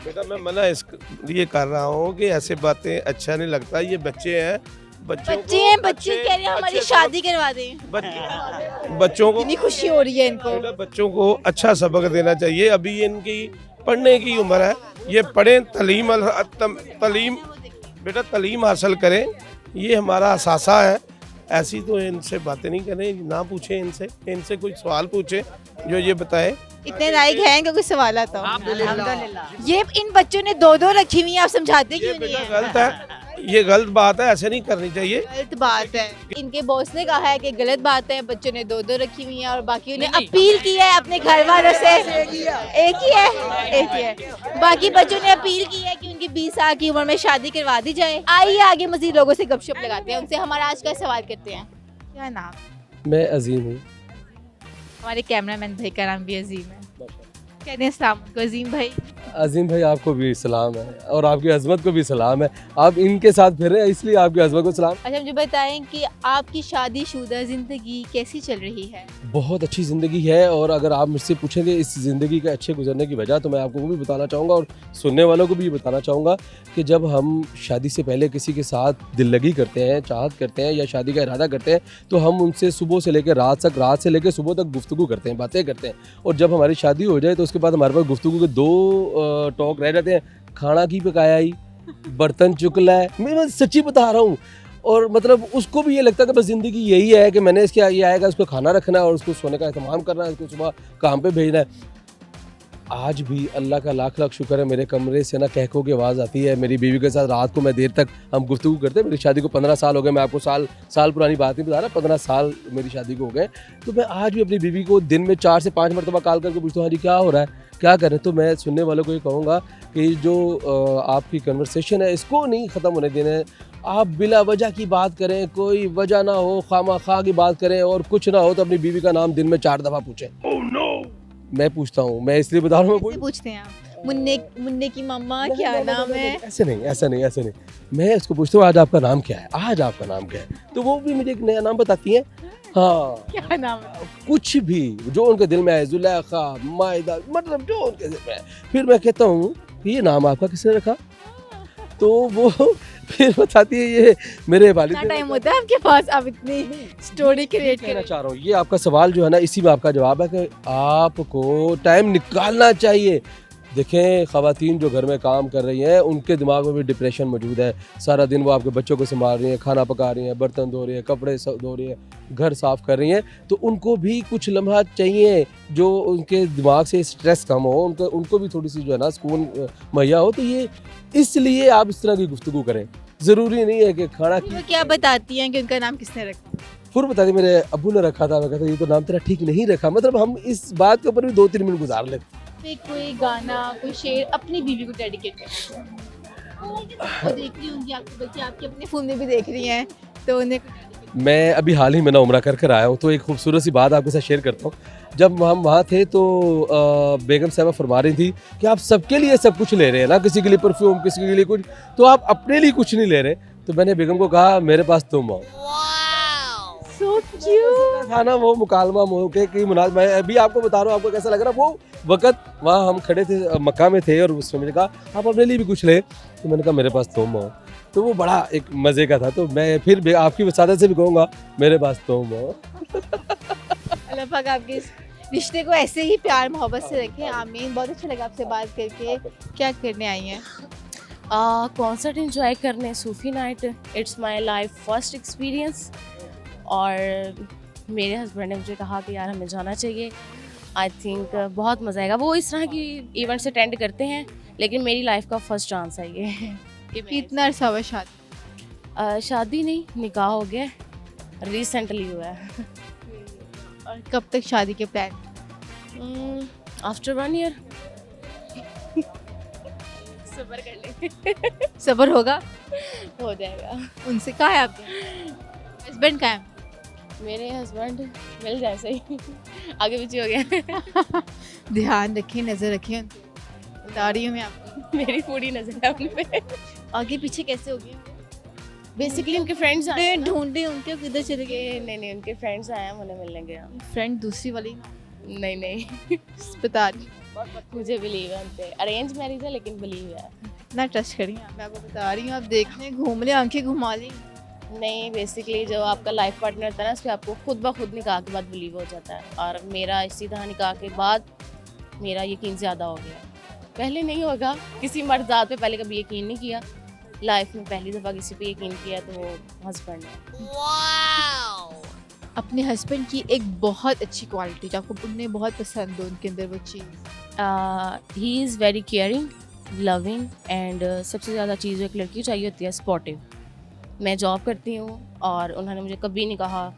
[SPEAKER 9] बेटा मैं मना इस लिए कर रहा हूँ कि ऐसे बातें अच्छा नहीं लगता। ये बच्चे हैं, बच्चे
[SPEAKER 1] कह रहे हैं हमारी शादी करवा दें।
[SPEAKER 9] बच्चों को
[SPEAKER 1] इतनी खुशी हो रही है इनको।
[SPEAKER 9] बेटा बच्चों को अच्छा सबक देना चाहिए। अभी इनकी पढ़ने की उम्र है, ये पढ़ें, तलीम बेटा तलीम हासिल करें, ये हमारा असासा है। ऐसी तो इनसे बातें नहीं करें, ना पूछें इनसे कोई सवाल पूछें जो ये बताए।
[SPEAKER 1] इतने लायक हैं कि कोई सवाल आता हो? अल्हम्दुलिल्लाह। ये इन बच्चों ने 2 रखी हुई हैं, आप समझाते क्यों नहीं है?
[SPEAKER 9] गलत है, ये गलत बात है, ऐसे नहीं करनी चाहिए।
[SPEAKER 1] गलत बात है। इनके बॉस ने कहा है कि गलत बात है, बच्चों ने 2 रखी हुई हैं और बाकी उन्हें अपील की है अपने घर वालों से। एक ही है। बाकी बच्चों ने अपील की है कि उनकी 20 साल की उम्र में शादी करवा दी जाए। आइए आगे मजीद लोगों से गपशप लगाते हैं, उनसे हमारा आज का सवाल करते हैं। क्या नाम?
[SPEAKER 6] मैं अजीम हूँ।
[SPEAKER 1] हमारे कैमरामैन भाई का नाम भी अजीम है। कहते हैं अस्सलाम वालेकुम अजीम भाई।
[SPEAKER 6] अजीम भाई आपको भी सलाम है और आपकी अजमत को भी सलाम है। आप इनके साथ फिर रहे हैं इसलिए आपकी अजमत को सलाम।
[SPEAKER 1] अच्छा मुझे बताएं कि आपकी शादीशुदा ज़िंदगी कैसी चल रही है?
[SPEAKER 6] बहुत अच्छी ज़िंदगी है और अगर आप मुझसे पूछेंगे इस ज़िंदगी के अच्छे गुजरने की वजह तो मैं आपको वो भी बताना चाहूँगा और सुनने वालों को भी ये बताना चाहूँगा कि जब हम शादी से पहले किसी के साथ दिल लगी करते हैं, चाहत करते हैं या शादी का इरादा करते हैं तो हम उनसे सुबह से लेकर रात तक, रात से लेकर सुबह तक गुफ्तगू करते हैं, बातें करते हैं। और जब हमारी शादी हो जाए तो उसके बाद हमारे पास गुफ्तगू के 2 टॉक रह जाते हैं, खाना की पकाया ही, बर्तन चुकला है। मैं सच्ची बता रहा हूँ। और मतलब उसको भी ये लगता है कि बस ज़िंदगी यही है कि मैंने इसके ये आएगा, उसको खाना रखना है और उसको सोने का इंतजाम करना है, उसको सुबह काम पे भेजना है। आज भी अल्लाह का लाख लाख शुक्र है मेरे कमरे से ना कहकों की आवाज़ आती है। मेरी बीवी के साथ रात को मैं देर तक हम गुफ्तगू करते हैं। मेरी शादी को 15 साल हो गए। मैं आपको साल पुरानी बात नहीं बता रहा, 15 साल मेरी शादी को हो गए। तो मैं आज भी अपनी बीवी को दिन में 4 से 5 मरतबा कॉल करके पूछता हूँ हाँ जी क्या हो रहा है, क्या करें। तो मैं सुनने वालों को ये कहूँगा कि जो आपकी कन्वर्सेशन है इसको नहीं ख़त्म होने देना है। आप बिला वजह की बात करें, कोई वजह ना हो, खामा खा की बात करें और कुछ ना हो तो अपनी बीवी का नाम दिन में 4 दफ़ा पूछें। मैं पूछता हूँ, मैं इसलिए बता रहा हूँ।
[SPEAKER 1] कैसे पूछते हैं आप? मुन्ने की मम्मा क्या नाम है?
[SPEAKER 6] ऐसे नहीं। मैं उसको पूछता हूँ आज आपका नाम क्या है, आज आपका नाम क्या है। तो वो भी मुझे एक नया नाम बताती है। हाँ
[SPEAKER 1] क्या नाम है?
[SPEAKER 6] कुछ भी जो उनके दिल में है, जुलेखा, मायदा, मतलब जो उनके दिल में है। फिर मैं कहता हूँ ये नाम आपका किसने रखा? तो वो फिर बताती है ये मेरे वालिद ने।
[SPEAKER 1] टाइम होता है आपके पास, आप इतनी स्टोरी क्रिएट
[SPEAKER 6] कहना
[SPEAKER 1] कर
[SPEAKER 6] चाह रहा हूँ ये आपका सवाल जो है ना इसी में आपका जवाब है कि आपको टाइम निकालना चाहिए। देखें ख़वातीन जो घर में काम कर रही हैं उनके दिमाग में भी डिप्रेशन मौजूद है। सारा दिन वो आपके बच्चों को संभाल रही हैं, खाना पका रही हैं, बर्तन धो रही हैं, कपड़े धो रही हैं, घर साफ़ कर रही हैं। तो उनको भी कुछ लम्हा चाहिए जो उनके दिमाग से स्ट्रेस कम हो, उनको भी थोड़ी सी जो है ना सुकून मुहैया हो। तो ये इसलिए आप इस तरह की गुफ्तगू करें। ज़रूरी नहीं है कि खाना की।
[SPEAKER 1] वो क्या बताती हैं कि उनका नाम किसने रखा?
[SPEAKER 6] फिर बता दी मेरे अब्बू ने रखा था, मैं कहता ये तो नाम तेरा ठीक नहीं रखा। मतलब हम इस बात के ऊपर भी 2-3 मिनट गुजार लेते।
[SPEAKER 1] पे कोई गाना, कोई शेर अपनी बीवी को डेडिकेट करते हैं। वो देख रही होंगी आपके बच्चे, आपके अपने फ़ोन में भी देख रही हैं, तो उन्हें
[SPEAKER 6] मैं अभी हाल ही में ना उम्रा कर आया हूँ, तो एक खूबसूरत सी बात आपके साथ शेयर करता हूँ। जब हम वहाँ थे तो बेगम साहबा फरमा रही थी कि आप सबके लिए सब कुछ ले रहे हैं ना, किसी के लिए परफ्यूम, किसी के लिए कुछ, तो आप अपने लिए कुछ नहीं ले रहे। तो मैंने बेगम को कहा मेरे पास तुम हो।
[SPEAKER 1] So cute.
[SPEAKER 6] था ना वो मुकालमा मौके की मैं अभी आपको बता रहा हूँ, आपको कैसा लग रहा है। वो वक्त वहाँ हम खड़े थे, मक्का में थे, और उसमें मैंने कहा आप अपने लिए भी कुछ ले, तो मैंने कहा मेरे पास तुम हो। तो वो बड़ा एक मज़े का था। तो मैं फिर भी आपकी वसादत से भी कहूँगा मेरे पास तुम हो।
[SPEAKER 1] अल्लाह पाक आपके इस रिश्ते को ऐसे ही प्यार मोहब्बत से रखें, आमीन। बहुत अच्छा लगा आपसे बात करके। क्या करने आई हैं?
[SPEAKER 10] कॉन्सर्ट एंजॉय करने, Sufi night. It's my life first experience, और मेरे हस्बैंड ने मुझे कहा कि यार हमें जाना चाहिए। आई थिंक बहुत मज़ा आएगा। वो इस तरह की इवेंट्स अटेंड करते हैं, लेकिन मेरी लाइफ का फर्स्ट चांस है ये कि मैं
[SPEAKER 1] कितना अरसा हुआ शादी?
[SPEAKER 10] शादी नहीं, निकाह हो गया, रिसेंटली हुआ है।
[SPEAKER 1] और कब तक शादी के प्लान?
[SPEAKER 10] After 1 year. सब्र कर लेंगे।
[SPEAKER 1] सब्र होगा?
[SPEAKER 10] हो जाएगा।
[SPEAKER 1] उनसे कहा है आपके हस्बैंड? कहाँ है?
[SPEAKER 10] मेरे हस्बैंड मिल जाए सही, आगे पीछे हो गया।
[SPEAKER 1] ध्यान रखें, नज़र रखें उन पे। बता रही हूँ मैं आपको,
[SPEAKER 10] मेरी पूरी नजर है उन पे।
[SPEAKER 1] आगे पीछे कैसे हो गए?
[SPEAKER 10] बेसिकली उनके फ्रेंड्स आए हैं ना।
[SPEAKER 1] ढूंढे उनके, किधर चले गए?
[SPEAKER 10] नहीं, उनके फ्रेंड्स आए हैं, उन्हें मिलने गया।
[SPEAKER 1] फ्रेंड दूसरी वाली?
[SPEAKER 10] नहीं
[SPEAKER 1] बता रही
[SPEAKER 10] मुझे बिलीव है उन पे। अरेंज मैरिज है लेकिन बिलीव है।
[SPEAKER 1] इतना ट्रस्ट करिए, मैं आपको बता रही हूँ। आप देखने घूमने आंखें घुमा ली।
[SPEAKER 10] नहीं, बेसिकली जो आपका लाइफ पार्टनर होता है ना, उस पर आपको खुद ब खुद निकाह के बाद बिलीव हो जाता है। और मेरा इसी तरह निकाह के बाद मेरा यकीन ज़्यादा हो गया। पहले नहीं होगा, किसी मर्द ज़ात पे पहले कभी यकीन नहीं किया। लाइफ में पहली दफ़ा किसी पे यकीन किया तो वो हस्बैंड है।
[SPEAKER 1] अपने हस्बैंड की एक बहुत अच्छी क्वालिटी जो आपको उन्हें बहुत पसंद हो, उनके अंदर वो चीज़?
[SPEAKER 10] He is very caring, loving, and सबसे ज़्यादा चीज़ एक लड़की चाहिए होती है, स्पॉटिव। मैं जॉब करती हूँ और उन्होंने मुझे कभी नहीं कहा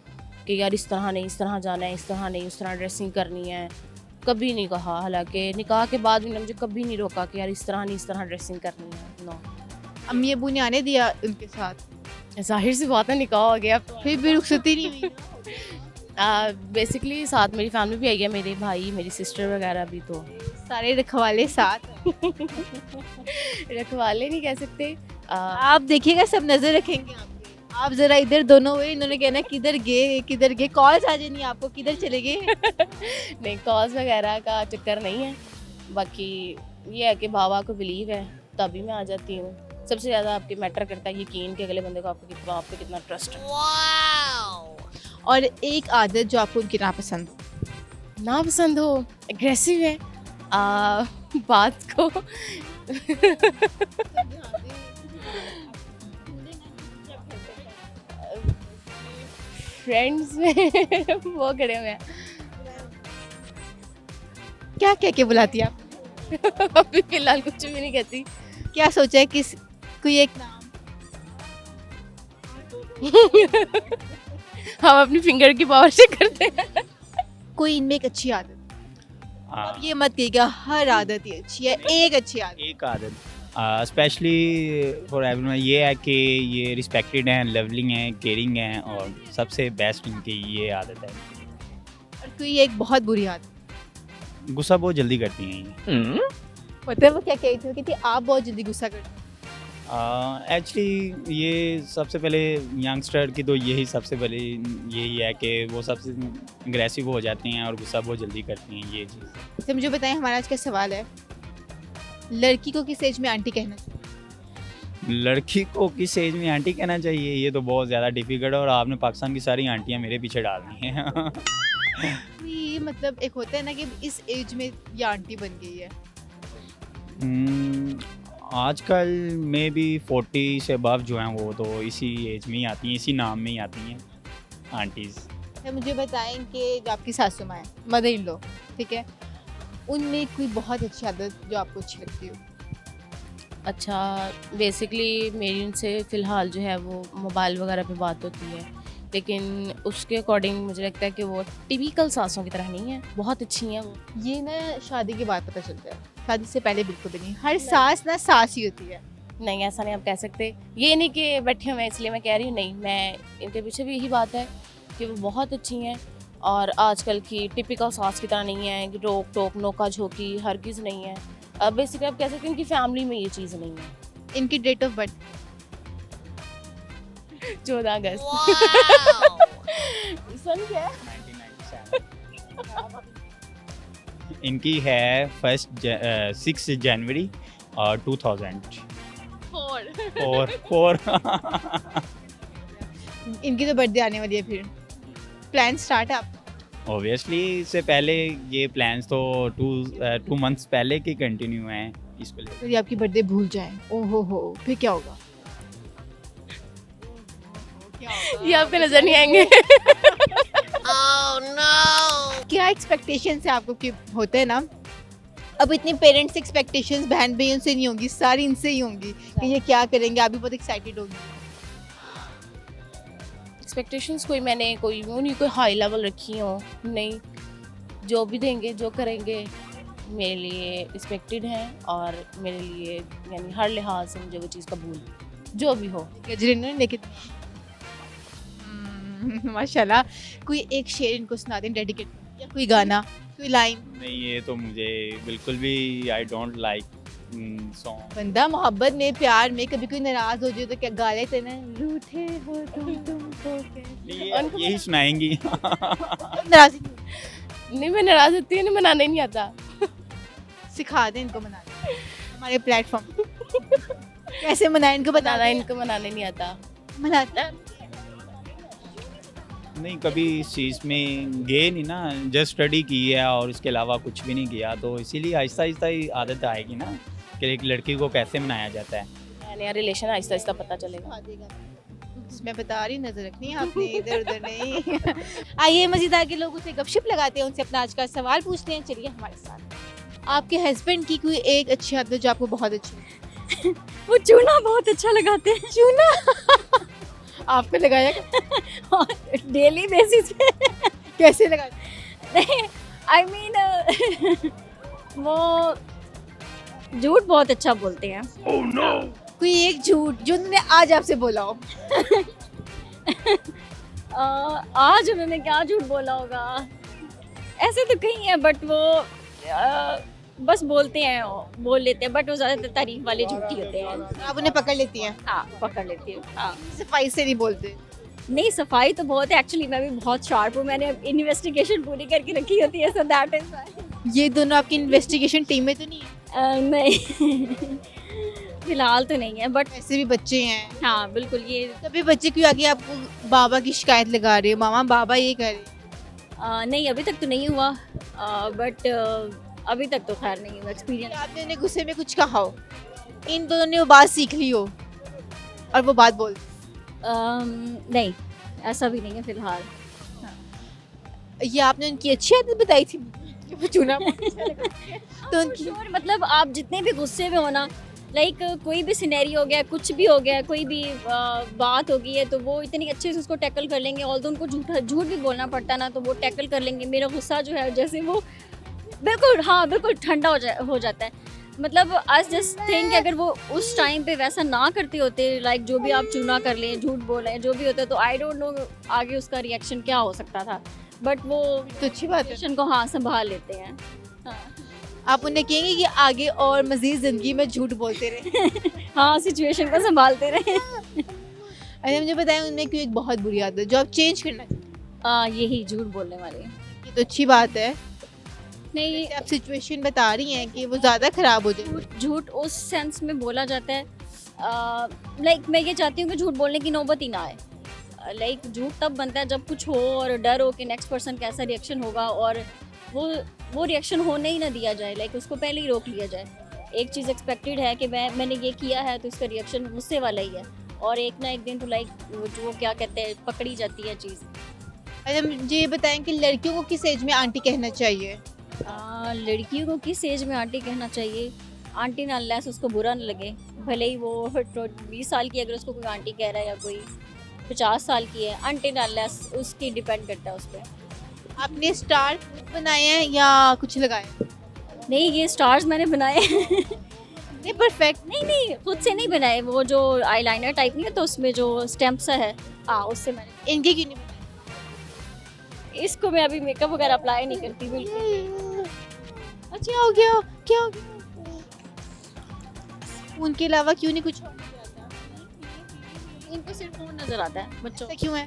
[SPEAKER 10] कि यार इस तरह नहीं, इस तरह जाना है, इस तरह नहीं, उस तरह ड्रेसिंग करनी है, कभी नहीं कहा। हालांकि निकाह के बाद उन्होंने मुझे कभी नहीं रोका कि यार इस तरह नहीं, इस तरह ड्रेसिंग करनी है। नो।
[SPEAKER 1] अम्मी अबू ने आने दिया उनके साथ?
[SPEAKER 10] जाहिर सी बात है, निकाह हो गया,
[SPEAKER 1] फिर भी रुखसती नहीं हुई?
[SPEAKER 10] बेसिकली साथ मेरी फैमिली भी आई है, मेरे भाई, मेरी सिस्टर वगैरह भी। तो
[SPEAKER 1] सारे रखवाले साथ?
[SPEAKER 10] रखवाले नहीं कह सकते।
[SPEAKER 1] आप देखिएगा, सब नजर रखेंगे आपके। आप जरा इधर दोनों हुए, इन्होंने कहना किधर गए, कॉल्स आ जानी आपको, किधर चले गए?
[SPEAKER 10] नहीं, कॉल्स वगैरह का चक्कर नहीं है। बाकी ये है कि बाबा को बिलीव है तभी मैं आ जाती हूँ। सबसे ज़्यादा आपके मैटर करता है यकीन कि अगले बंदे को आप पे कितना ट्रस्ट है।
[SPEAKER 1] और एक आदत जो आपको उनकी
[SPEAKER 10] नापसंद हो, एग्रेसिव है, बात को फ्रेंड्स में वो खड़े हुए हैं।
[SPEAKER 1] क्या कह के बुलाती है आप?
[SPEAKER 10] अभी फिलहाल कुछ भी नहीं कहती।
[SPEAKER 1] क्या सोचा है, किस कोई एक नाम?
[SPEAKER 10] हम अपनी फिंगर की पावर से करते हैं।
[SPEAKER 1] कोई इनमें एक अच्छी आदत, अब ये मत कहिएगा हर आदत ही अच्छी है, एक अच्छी आदत।
[SPEAKER 11] एक आदत स्पेशली फॉर एवरीवन ये है कि ये रिस्पेक्टेड हैं, लवलिंग हैं, केयरिंग हैं, और सबसे बेस्ट इनकी ये आदत है।
[SPEAKER 1] और कोई एक बहुत बुरी आदत?
[SPEAKER 11] गुस्सा बहुत जल्दी करती हैं ये।
[SPEAKER 1] मतलब वो क्या कहती थी, आप बहुत जल्दी गुस्सा करते हैं?
[SPEAKER 11] एक्चुअली ये सबसे पहले यंगस्टर की तो यही सबसे पहले यही है कि वो सबसे अग्रेसिव हो जाती हैं और गुस्सा बहुत जल्दी करती हैं, ये चीज़।
[SPEAKER 1] तो मुझे बताएं, हमारा आज का सवाल है, लड़की को किस एज में आंटी कहना चाहिए?
[SPEAKER 11] लड़की को किस एज में आंटी कहना चाहिए, ये तो बहुत ज़्यादा डिफिकल्ट है, और आपने पाकिस्तान की सारी आंटियाँ मेरे पीछे डाल दी हैं।
[SPEAKER 1] ये मतलब एक होता है ना कि इस एज में ये आंटी बन गई है।
[SPEAKER 11] आजकल में भी 40 से अबव जो हैं वो तो इसी एज में ही आती हैं, इसी नाम में ही आती हैं आंटीज़।
[SPEAKER 1] तो मुझे बताएं कि जो आपकी सासू माँ है, मदर इन लॉ, ठीक है, उनमें कोई बहुत अच्छी आदत जो आपको अच्छी लगती हो?
[SPEAKER 10] अच्छा, बेसिकली मेरी उनसे फ़िलहाल जो है वो मोबाइल वगैरह पे बात होती है, लेकिन उसके अकॉर्डिंग मुझे लगता है कि वो टिपिकल सासों की तरह नहीं है, बहुत अच्छी हैं वो।
[SPEAKER 1] ये ना शादी के बाद पता चलता है, शादी से पहले बिल्कुल भी नहीं। हर सास ना सास ही होती है।
[SPEAKER 10] नहीं, ऐसा नहीं आप कह सकते। ये नहीं कि बैठे हुए हैं इसलिए मैं कह रही हूँ, नहीं, मैं इनके पीछे भी यही बात है कि वो बहुत अच्छी हैं और आजकल की टिपिकल सास की तरह नहीं है कि रोक टोक नोका झोंकी हरगिज़ नहीं है। बेसिकली आप कह सकते हैं इनकी फैमिली में ये चीज़ नहीं है।
[SPEAKER 1] इनकी डेट ऑफ बर्थ
[SPEAKER 10] 14 अगस्त। सन क्या है?
[SPEAKER 11] 1997 इनकी है 6 जनवरी 2004।
[SPEAKER 1] इनकी तो बर्थडे आने वाली है, फिर प्लान स्टार्ट है आप?
[SPEAKER 11] ऑब्वियसली इससे पहले ये प्लान्स तो 2 मंथ्स पहले के कंटिन्यू हैं इसको लेकर।
[SPEAKER 1] तो ये आपकी बर्थडे भूल जाए, ओहो हो, फिर क्या होगा?
[SPEAKER 10] ये आपको नजर नहीं आएंगे।
[SPEAKER 1] क्या एक्सपेक्टेशंस है आपको कि होते हैं ना, अब इतनी पेरेंट्स एक्सपेक्टेशंस बहन भाइयों से नहीं होंगी, सारी इनसे ही होंगी कि ये क्या करेंगे। आप भी बहुत एक्साइटेड होंगी।
[SPEAKER 10] एक्सपेक्टेशंस कोई मैंने कोई वो नहीं कोई हाई लेवल रखी हो, नहीं, जो भी देंगे जो करेंगे मेरे लिए रिस्पेक्टेड हैं और मेरे लिए यानी हर लिहाज से मुझे वो चीज़ कबूल जो भी हो।
[SPEAKER 1] लेकिन माशाल्लाह, कोई एक शेर इनको सुना दें डेडिकेट, या कोई गाना, कोई लाइन।
[SPEAKER 11] नहीं, ये तो मुझे बिल्कुल भी आई डोंट लाइक सॉन्ग।
[SPEAKER 1] बंदा मोहब्बत में प्यार में कभी कोई नाराज हो जाए तो क्या गा लेते ना, रूठे हो तुमको कैसे।
[SPEAKER 11] यही सुनाएंगी।
[SPEAKER 1] नाराज
[SPEAKER 10] नहीं, मैं नाराज होती हूँ, नहीं, मनाना ही नहीं आता।
[SPEAKER 1] सिखा दें इनको मनाना हमारे प्लेटफॉर्म। कैसे मनाएं इनको, बताना
[SPEAKER 10] इनको मनाने नहीं आता।
[SPEAKER 1] मनाता
[SPEAKER 11] नहीं, कभी इस चीज़ में गए नहीं ना, जस्ट स्टडी की है और इसके अलावा कुछ भी नहीं किया, तो इसीलिए आहिस्ता आहिस्ता ही आदत आएगी ना कि एक लड़की को कैसे मनाया जाता है।
[SPEAKER 10] नया रिलेशन आहिस्ता आहिस्ता पता चलेगा।
[SPEAKER 1] मैं बता रही, नजर रखनी है आपने, इधर उधर नहीं। आइए मजेदार के लोगों से गपशप लगाते हैं, उनसे अपना आज का सवाल पूछते हैं। चलिए हमारे साथ। आपके हस्बैंड की कोई एक अच्छी आदत जो आपको बहुत अच्छी है?
[SPEAKER 2] वो चूना बहुत अच्छा लगाते हैं।
[SPEAKER 1] चूना आपको लगाया?
[SPEAKER 2] डेली बेसिस पे।
[SPEAKER 1] कैसे लगाते?
[SPEAKER 2] आई मीन वो झूठ बहुत अच्छा बोलते हैं।
[SPEAKER 1] oh, no. कोई एक झूठ जो उन्होंने आज आपसे बोला हो?
[SPEAKER 2] आज उन्होंने क्या झूठ बोला होगा, ऐसे तो कहीं है बट वो बस बोल लेते हैं, बट वो ज़्यादातर तारीफ वाले झूठी होते हैं।
[SPEAKER 1] आप उन्हें पकड़ लेती हैं?
[SPEAKER 2] हाँ, पकड़ लेती हूँ। हाँ,
[SPEAKER 1] सफाई से नहीं बोलते?
[SPEAKER 2] नहीं, सफाई तो बहुत है, एक्चुअली मैं भी बहुत शार्प हूँ, मैंने इन्वेस्टिगेशन पूरी करके रखी होती है, सो दैट इज।
[SPEAKER 1] ये दोनों आपकी इन्वेस्टिगेशन टीम में तो नहीं है?
[SPEAKER 2] नहीं फिलहाल तो नहीं है, बट
[SPEAKER 1] ऐसे भी बच्चे हैं।
[SPEAKER 2] हाँ बिल्कुल। ये
[SPEAKER 1] कभी बच्चे क्यों आगे आपको बाबा की शिकायत लगा रहे हो, मामा बाबा ये कर रहे?
[SPEAKER 2] नहीं, अभी तक तो नहीं हुआ, बट अभी तक तो खैर नहीं हुआ एक्सपीरियंस।
[SPEAKER 1] आपने उन्हें गुस्से में कुछ कहा हो, इन दोनों ने वो बात सीख ली हो और वो बात बोल?
[SPEAKER 2] नहीं, ऐसा भी नहीं है फिलहाल।
[SPEAKER 1] ये आपने उनकी अच्छी आदत बताई थी कि वो चूना तो उनकी
[SPEAKER 2] मतलब आप जितने भी गुस्से में हो ना, लाइक कोई भी सिनेरी हो गया, कुछ भी हो गया, कोई भी बात हो गई है तो वो इतनी अच्छे से उसको टैकल कर लेंगे। ऑल्दो उनको झूठ भी बोलना पड़ता ना, तो वो टैकल कर लेंगे। मेरा गुस्सा जो है जैसे वो बिल्कुल ठंडा हो जाता है। मतलब आई जस्ट थिंक अगर वो उस टाइम पे वैसा ना करते होते, लाइक जो भी आप चूना कर लें, झूठ बोलें, जो भी होता है, तो आई डोंट नो आगे उसका रिएक्शन क्या हो सकता था, बट वो
[SPEAKER 1] तो अच्छी बात है,
[SPEAKER 2] को हाँ संभाल लेते हैं। हाँ,
[SPEAKER 1] आप उन्हें कहेंगे कि आगे और मजीद जिंदगी में झूठ बोलते रहे।
[SPEAKER 2] हाँ, सिचुएशन को संभालते रहे।
[SPEAKER 1] अरे मुझे बताएं, उनमें क्यों एक बहुत बुरी आदत जो आप चेंज करना चाहिए?
[SPEAKER 2] यही झूठ बोलने वाले।
[SPEAKER 1] ये तो अच्छी बात है।
[SPEAKER 2] नहीं,
[SPEAKER 1] आप सिचुएशन बता रही हैं कि वो ज़्यादा ख़राब हो जाए।
[SPEAKER 2] झूठ उस सेंस में बोला जाता है, लाइक मैं ये चाहती हूँ कि झूठ बोलने की नौबत ही ना आए। लाइक झूठ तब बनता है जब कुछ हो और डर हो कि नेक्स्ट पर्सन कैसा रिएक्शन होगा, और वो रिएक्शन होने ही ना दिया जाए, लाइक उसको पहले ही रोक लिया जाए। एक चीज़ एक्सपेक्टेड है कि मैंने ये किया है तो इसका रिएक्शन मुझसे वाला ही है, और एक ना एक दिन तो लाइक वो क्या कहते हैं, पकड़ी जाती है चीज़।
[SPEAKER 1] अच्छा मुझे ये बताएं कि लड़कियों को किस एज में आंटी कहना चाहिए?
[SPEAKER 2] लड़कियों को किस एज में आंटी कहना चाहिए? आंटी ना अनलेस उसको बुरा न लगे, भले ही वो 20 साल की अगर उसको कोई आंटी कह रहा है या कोई, 50 साल की है, अनटिल अनलेस उसकी डिपेंड करता है उस पर।
[SPEAKER 1] आपने स्टार खुद बनाए हैं या कुछ लगाए हैं?
[SPEAKER 2] नहीं, ये स्टार्स मैंने बनाए
[SPEAKER 1] नहीं परफेक्ट
[SPEAKER 2] नहीं नहीं, खुद से नहीं बनाए, वो जो आईलाइनर टाइप नहीं है तो उसमें जो स्टैम्प सा है, हाँ उससे मैंने।
[SPEAKER 1] इनके क्यों नहीं बनाए?
[SPEAKER 2] इसको मैं अभी मेकअप वगैरह अप्लाई नहीं करती बिल्कुल।
[SPEAKER 1] अच्छा हो गया, क्या हो गया? उनके अलावा क्यों नहीं कुछ और?
[SPEAKER 2] इनको सिर्फ फोन नजर आता है बच्चों।
[SPEAKER 1] ऐसा क्यों है?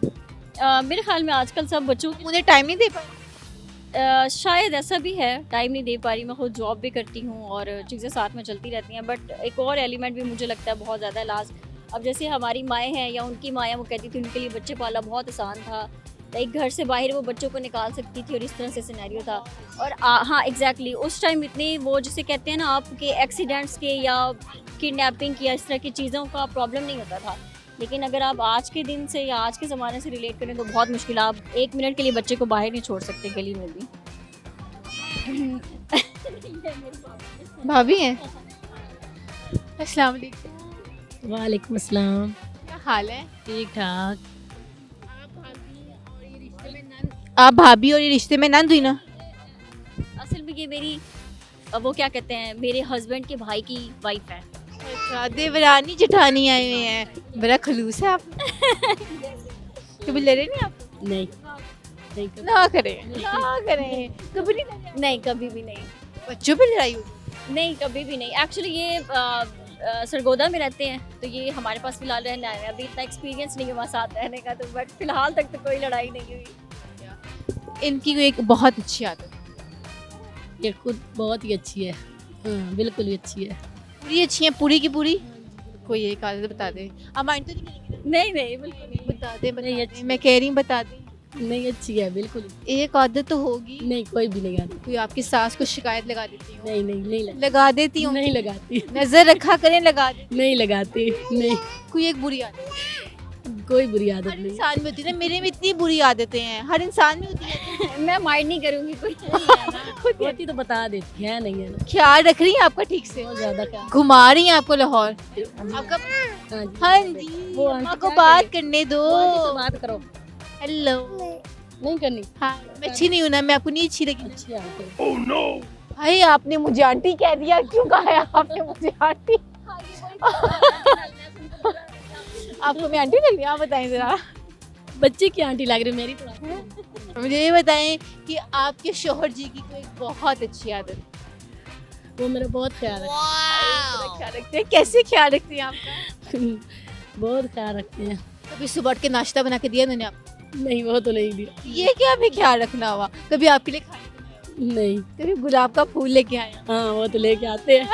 [SPEAKER 2] मेरे ख्याल में आजकल सब बच्चों
[SPEAKER 1] उन्हें टाइम नहीं दे पाए?
[SPEAKER 2] शायद ऐसा भी है, टाइम नहीं दे पा रही। मैं खुद जॉब भी करती हूँ और चीज़ें साथ में चलती रहती हैं, बट एक और एलिमेंट भी मुझे लगता है बहुत ज़्यादा लास्ट। अब जैसे हमारी माएँ हैं या उनकी माएँ, वो कहती थी उनके लिए बच्चे पालना बहुत आसान था, लाइक घर से बाहर वो बच्चों को निकाल सकती थी और इस तरह से सिनेरियो था। और हाँ एग्जैक्टली उस टाइम इतने वो जिसे कहते हैं ना आपके एक्सीडेंट्स के या किडनैपिंग की या इस तरह की चीज़ों का प्रॉब्लम नहीं होता था। लेकिन अगर आप आज के दिन से या आज के ज़माने से रिलेट करें तो बहुत मुश्किल है। आप 1 मिनट के लिए बच्चे को बाहर नहीं छोड़ सकते गली में भी।
[SPEAKER 1] भाभी हैं? अस्सलाम वालेकुम।
[SPEAKER 10] वालेकुम अस्सलाम।
[SPEAKER 1] क्या हाल है?
[SPEAKER 10] ठीक ठाक।
[SPEAKER 1] आप भाभी और ये रिश्ते में नंद हुई ना?
[SPEAKER 2] असल में ये मेरी वो क्या कहते हैं, मेरे हस्बैंड के भाई की वाइफ है।
[SPEAKER 1] अच्छा, देवरानी जेठानी आए हुए हैं, बड़ा खलूस है आप। कभी लड़े नहीं आप?
[SPEAKER 10] नहीं
[SPEAKER 1] ना करें, ना करें, कभी नहीं लड़े?
[SPEAKER 2] नहीं कभी भी नहीं।
[SPEAKER 1] बच्चों पे लड़ाई हुई?
[SPEAKER 2] नहीं कभी भी नहीं। एक्चुअली ये सरगोदा में रहते हैं तो ये हमारे पास फिलहाल रहने आए हैं। अभी इतना एक्सपीरियंस नहीं है वहाँ साथ रहने का, तो बट फिलहाल तक तो कोई लड़ाई नहीं हुई।
[SPEAKER 1] इनकी कोई एक बहुत अच्छी आदत है।
[SPEAKER 10] ये खुद बहुत ही अच्छी है, हाँ बिल्कुल ही अच्छी है।
[SPEAKER 1] पूरी अच्छी है, पूरी की पूरी? कोई एक आदत बता दे। अब माइंड तो नहीं करेंगे?
[SPEAKER 2] नहीं नहीं बिल्कुल नहीं।
[SPEAKER 1] बता दे, बता
[SPEAKER 10] नहीं,
[SPEAKER 1] दे।
[SPEAKER 10] अच्छी।
[SPEAKER 1] मैं कह रही हूँ बता दे।
[SPEAKER 10] नहीं अच्छी है बिल्कुल।
[SPEAKER 1] एक आदत तो होगी।
[SPEAKER 10] नहीं कोई भी नहीं आती।
[SPEAKER 1] कोई आपकी सास को शिकायत लगा देती हूँ?
[SPEAKER 10] नहीं नहीं नहीं लगाती।
[SPEAKER 1] लगा देती हूँ?
[SPEAKER 10] नहीं लगाती।
[SPEAKER 1] नजर रखा करें, लगा दे।
[SPEAKER 10] नहीं लगाती। नहीं
[SPEAKER 1] कोई एक बुरी आदत?
[SPEAKER 10] कोई बुरी आदत
[SPEAKER 1] हर
[SPEAKER 10] नहीं।
[SPEAKER 1] इंसान में होती है ना, मेरे में इतनी बुरी आदतें हैं, हर इंसान में होती है।
[SPEAKER 2] मैं माइंड नहीं करूँगी कोई।
[SPEAKER 10] खुद होती तो बता देती है, नहीं है ना।
[SPEAKER 1] ख्याल रख रही हैं आपका ठीक से?
[SPEAKER 10] बहुत ज्यादा क्या।
[SPEAKER 1] घुमा रही हैं आपको लाहौर? आपका
[SPEAKER 10] हाँ जी।
[SPEAKER 1] हाँ जी,
[SPEAKER 10] वो
[SPEAKER 1] माँ
[SPEAKER 10] आंटी
[SPEAKER 1] को
[SPEAKER 10] क्या
[SPEAKER 1] बात
[SPEAKER 10] करे?
[SPEAKER 1] करने दो।
[SPEAKER 10] वो आंटी से बात करो।
[SPEAKER 1] हेलो।
[SPEAKER 10] नहीं करनी।
[SPEAKER 1] हाँ, मैं अच्छी नहीं हूँ ना, मैं आपको नहीं अच्छी लगी?
[SPEAKER 10] अच्छी आदत है।
[SPEAKER 1] भाई आपने मुझे आंटी कह दिया, क्यों कहा है आपने मुझे आंटी? आपको मैं आंटी लग रही हूँ? आप बताएं जरा।
[SPEAKER 10] बच्चे की आंटी लग रही मेरी तो।
[SPEAKER 1] मुझे ये बताएं कि आपके शोहर जी की कोई बहुत अच्छी आदत है।
[SPEAKER 10] वो मेरा बहुत ख्याल
[SPEAKER 1] बड़ा ख्याल रखते हैं। कैसे ख्याल रखते हैं आपका?
[SPEAKER 10] रखते बहुत ख्याल रखते हैं।
[SPEAKER 1] कभी सुबह उठ के नाश्ता बना के दिया उन्होंने आपको?
[SPEAKER 10] नहीं वो तो नहीं दिया।
[SPEAKER 1] ये क्या भी ख्याल रखना हुआ? कभी आपके लिए खाने
[SPEAKER 10] नहीं।
[SPEAKER 1] कभी गुलाब का फूल लेके आया?
[SPEAKER 10] हाँ वो तो लेके आते हैं।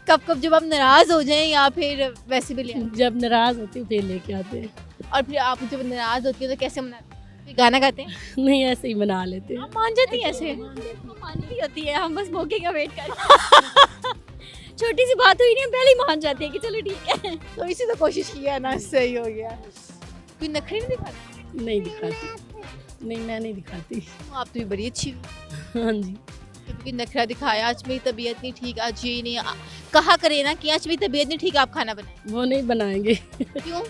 [SPEAKER 1] कब कब जब आप नाराज हो जाएं या फिर वैसे भी ले आते
[SPEAKER 10] जब नाराज होती हूँ फिर लेके आते हैं।
[SPEAKER 1] हैं? और फिर आप जब नाराज होती है तो कैसे मनाते हैं? फिर गाना गाते हैं?
[SPEAKER 10] नहीं ऐसे ही बना लेते हैं।
[SPEAKER 1] आप मान जाती हैं ऐसे?
[SPEAKER 2] मानती होती है, हम बस मौके का वेट कर रहे हैं। छोटी सी बात हुई नहीं, हम पहले ही मान जाते हैं कि चलो ठीक है।
[SPEAKER 1] तो इसी तो कोशिश किया ना, सही हो गया। कोई नखरे नहीं दिखाते?
[SPEAKER 10] नहीं दिखाती। नहीं मैं नहीं दिखाती।
[SPEAKER 1] आप तो भी बड़ी अच्छी हुई।
[SPEAKER 10] हाँ जी।
[SPEAKER 1] कभी नखरा दिखाया, आज मेरी तबीयत नहीं ठीक, आज ये नहीं कहा करे ना कि आज मेरी तबीयत नहीं ठीक, आप खाना बनाए।
[SPEAKER 10] वो नहीं बनाएंगे।
[SPEAKER 1] क्यों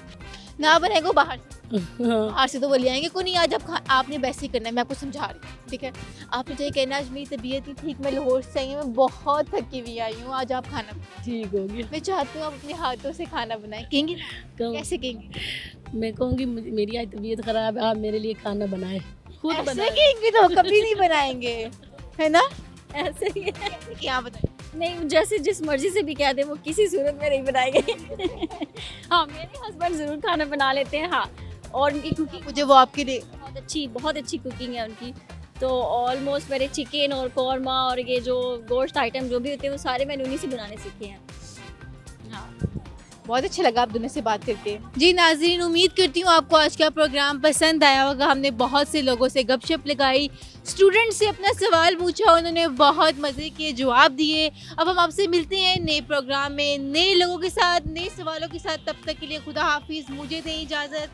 [SPEAKER 1] ना बनाएगा? वो बाहर से,
[SPEAKER 10] हाँ।
[SPEAKER 1] बाहर से तो वो ले आएंगे। कोई नहीं, आज आपने वैसे ही करना है, मैं आपको समझा रही हूँ, ठीक है? आपने चाहिए कहना आज मेरी तबीयत नहीं ठीक, मैं लाहौर से आई हूँ, मैं बहुत थकी हुई आई हूँ, आज आप खाना बनाएं।
[SPEAKER 10] ठीक होगी।
[SPEAKER 1] मैं चाहती हूँ आप अपने हाथों से खाना बनाएं। कहेंगी? कैसे कहेंगी?
[SPEAKER 10] मैं कहूँगी मेरी आज तबीयत खराब है, आप मेरे लिए खाना बनाए। खुद
[SPEAKER 1] ऐसे
[SPEAKER 10] बनाए।
[SPEAKER 1] कहेंगी तो कभी नहीं बनाएंगे, है ना?
[SPEAKER 2] ऐसे ही है।
[SPEAKER 1] क्या बताएं?
[SPEAKER 2] नहीं, जैसे जिस मर्जी से भी कह दे वो किसी सूरत में नहीं बनाएंगे। हाँ मेरे हस्बैंड ज़रूर खाना बना लेते हैं। हाँ, और उनकी कुकिंग
[SPEAKER 1] मुझे वो आपके लिए
[SPEAKER 2] बहुत अच्छी कुकिंग है उनकी। तो ऑलमोस्ट मेरे चिकन और कौरमा और ये जो गोश्त आइटम जो भी होते हैं वो सारे मैंने उन्हीं से बनाने सीखे हैं।
[SPEAKER 1] हाँ, बहुत अच्छा लगा आप दोनों से बात करके। जी नाज़रीन, उम्मीद करती हूँ आपको आज का प्रोग्राम पसंद आया होगा। हमने बहुत से लोगों से गपशप लगाई, स्टूडेंट से अपना सवाल पूछा, उन्होंने बहुत मज़े के जवाब दिए। अब हम आपसे मिलते हैं नए प्रोग्राम में नए लोगों के साथ, नए सवालों के साथ। तब तक के लिए खुदा हाफिज़, मुझे दें इजाज़त।